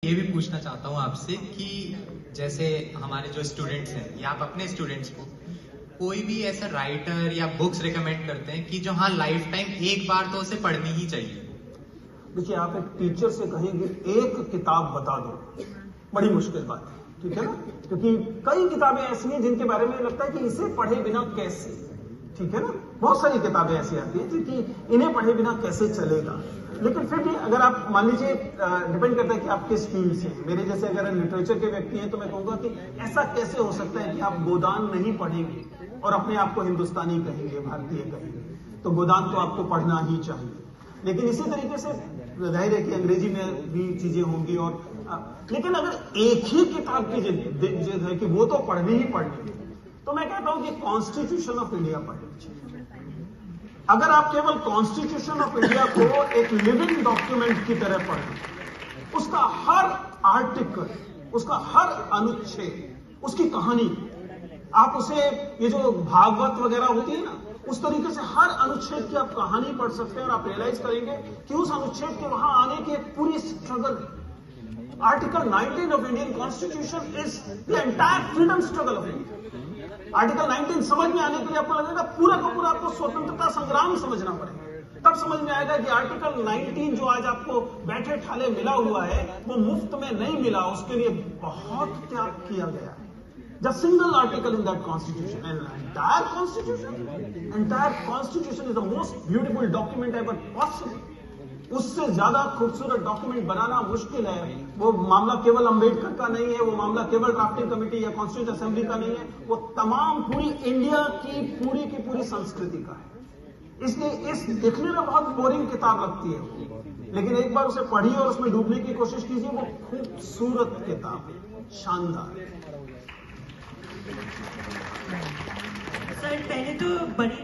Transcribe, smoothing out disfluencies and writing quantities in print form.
ये भी पूछना चाहता हूँ आपसे कि जैसे हमारे जो स्टूडेंट्स हैं या आप अपने स्टूडेंट्स को कोई भी ऐसा राइटर या बुक्स रिकमेंड करते हैं कि जो हाँ लाइफ टाइम एक बार तो उसे पढ़नी ही चाहिए। देखिए, आप एक टीचर से कहेंगे एक किताब बता दो, बड़ी मुश्किल बात है, ठीक है ना। क्योंकि कई किताबें ऐसी हैं जिनके बारे में लगता है कि इसे पढ़े बिना कैसे, ठीक है ना। बहुत सारी किताबें ऐसी आती हैं कि इन्हें पढ़े बिना कैसे चलेगा। लेकिन फिर भी अगर आप मान लीजिए, डिपेंड करता है कि आप किस फील्ड से हैं। मेरे जैसे अगर लिटरेचर के व्यक्ति हैं तो मैं कहूंगा कि ऐसा कैसे हो सकता है कि आप गोदान नहीं पढ़ेंगे और अपने आप को हिंदुस्तानी कहेंगे, भारतीय कहेंगे। तो गोदान तो आपको पढ़ना ही चाहिए। लेकिन इसी तरीके से जाहिर है कि अंग्रेजी में भी चीजें होंगी। और लेकिन अगर एक ही किताब की जिद है कि वो तो पढ़नी ही पढ़नी है, तो मैं कहता हूं कि कॉन्स्टिट्यूशन ऑफ इंडिया पढ़नी चाहिए। अगर आप केवल कॉन्स्टिट्यूशन ऑफ इंडिया को एक लिविंग डॉक्यूमेंट की तरह पढ़ें, उसका हर आर्टिकल, उसका हर अनुच्छेद, उसकी कहानी, आप उसे, ये जो भागवत वगैरह होती है ना, उस तरीके से हर अनुच्छेद की आप कहानी पढ़ सकते हैं और आप रियलाइज करेंगे कि उस अनुच्छेद के वहां आने की एक पूरी स्ट्रगल है। Article 19 of Indian constitution is the entire freedom struggle of India. Article 19 समझ में आने के लिए आपको लगेगा पूरा का पूरा आपको स्वतंत्रता संग्राम समझना पड़ेगा। तब समझ में आएगा कि आर्टिकल 19 जो आज आपको बैठे ठाले मिला हुआ है वो मुफ्त में नहीं मिला, उसके लिए बहुत त्याग किया गया है। The single article in that constitution, and entire constitution is the most beautiful document ever possible. उससे ज्यादा खूबसूरत डॉक्यूमेंट बनाना मुश्किल है। वो मामला केवल अंबेडकर का नहीं है, वो मामला केवल ड्राफ्टिंग कमेटी या कॉन्स्टिट्यूशन असेंबली का नहीं है, वो तमाम पूरी इंडिया की पूरी संस्कृति का है। इसलिए इस दिखने में बहुत बोरिंग किताब लगती है, लेकिन एक बार उसे पढ़िए और उसमें डूबने की कोशिश कीजिए। वो खूबसूरत किताब है, शानदार। सर, पहले तो बड़ी